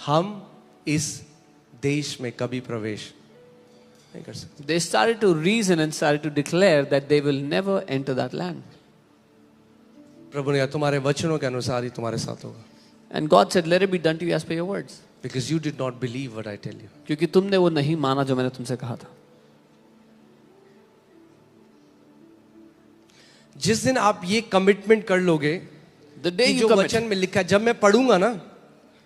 हम इस देश में कभी प्रवेश नहीं कर सकते. They started to reason and started to declare that they will never enter that land. प्रभु ने कहा तुम्हारे वचनों के अनुसार ही तुम्हारे साथ होगा. And God said, let it be done to you as per your words. Because you did not believe what I tell you. क्योंकि तुमने वो नहीं माना जो मैंने तुमसे कहा था. जिस दिन आप ये कमिटमेंट कर लोगे, The day कि you जो commit, वचन में लिखा है, जब मैं पढ़ूंगा ना,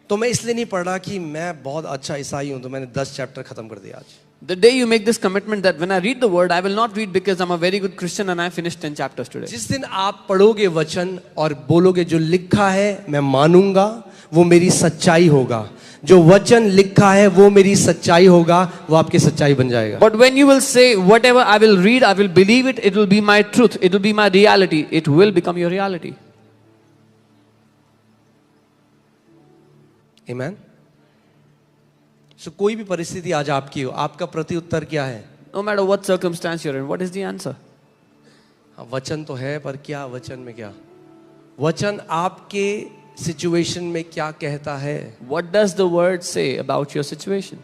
तो मैं इसलिए नहीं पढ़ रहा कि मैं बहुत अच्छा ईसाई हूं तो मैंने 10 चैप्टर खत्म कर दिया आज. the day you make this commitment that when I read the word, I will not read because I'm a very good Christian and I finished 10 chapters today. जिस दिन आप पढ़ोगे वचन और बोलोगे जो लिखा है मैं मानूंगा, वो मेरी सच्चाई होगा. जो वचन लिखा है वो मेरी सच्चाई होगा, वो आपकी सच्चाई बन जाएगा. But when you will say, whatever I will read, I will believe it, it will be my truth, it will be my reality, it will become your reality. Amen. So कोई भी परिस्थिति आज आपकी हो, आपका प्रत्युत्तर क्या है? No matter what circumstance you're in, what is the answer? वचन तो है, पर क्या वचन में क्या? वचन आपके सिचुएशन में क्या कहता है? What does the word say about your situation?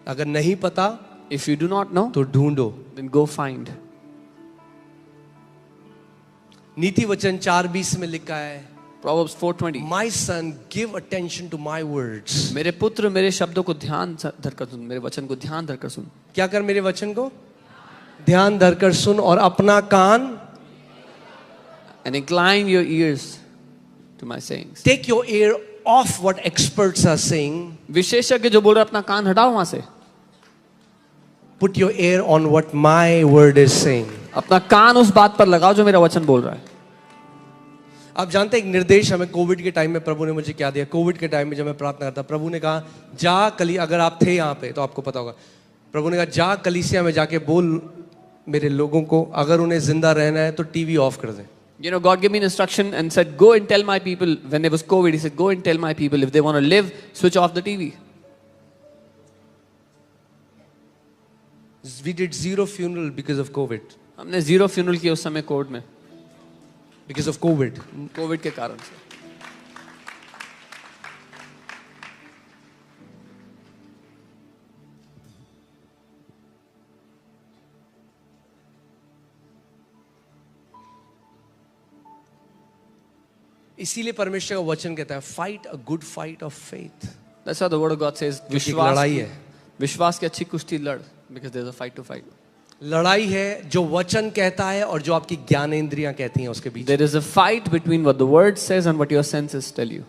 अगर नहीं पता, If you do not know, तो ढूंढो. then go find. नीति वचन 4:20 में लिखा है, Proverbs 4:20. My son, give attention to my words. मेरे पुत्र मेरे शब्दों को ध्यान धरकर सुन, मेरे वचन को ध्यान धरकर सुन. क्या कर? मेरे वचन को ध्यान धरकर सुन और अपना कान. And incline your ears to my sayings. Take your ear off what experts are saying. विशेषज्ञ जो बोल रहे हैं अपना कान हटाओ वहां से. Put your ear on what my word is saying. अपना कान उस बात पर लगाओ जो मेरा वचन बोल रहा है. आप जानते हैं एक निर्देश हमें कोविड के टाइम में प्रभु ने मुझे क्या दिया? कोविड के टाइम में जब मैं प्रार्थना करता, प्रभु ने कहा जा कली, अगर आप थे यहाँ पे तो आपको पता होगा, प्रभु ने कहा जा कलीसिया में जाके बोल मेरे लोगों को अगर उन्हें जिंदा रहना है तो टीवी ऑफ कर दें. You know, God gave me an instruction and said, go and tell my people, when there was COVID, He said, go and tell my people, if they want to live, switch off the TV. We did 0 funeral because of COVID. हमने 0 funeral किया उस समय Covid में. Because of COVID. Covid के कारण से. इसीलिए परमेश्वर का वचन कहता है fight a good fight of faith. That's how the word of God says, लड़ाई है. विश्वास की अच्छी कुश्ती लड़, because there's a fight to fight. लड़ाई है जो वचन कहता है और जो आपकी ज्ञानेंद्रियां कहती हैं उसके बीच. There is a fight between what the word says and what your senses tell you.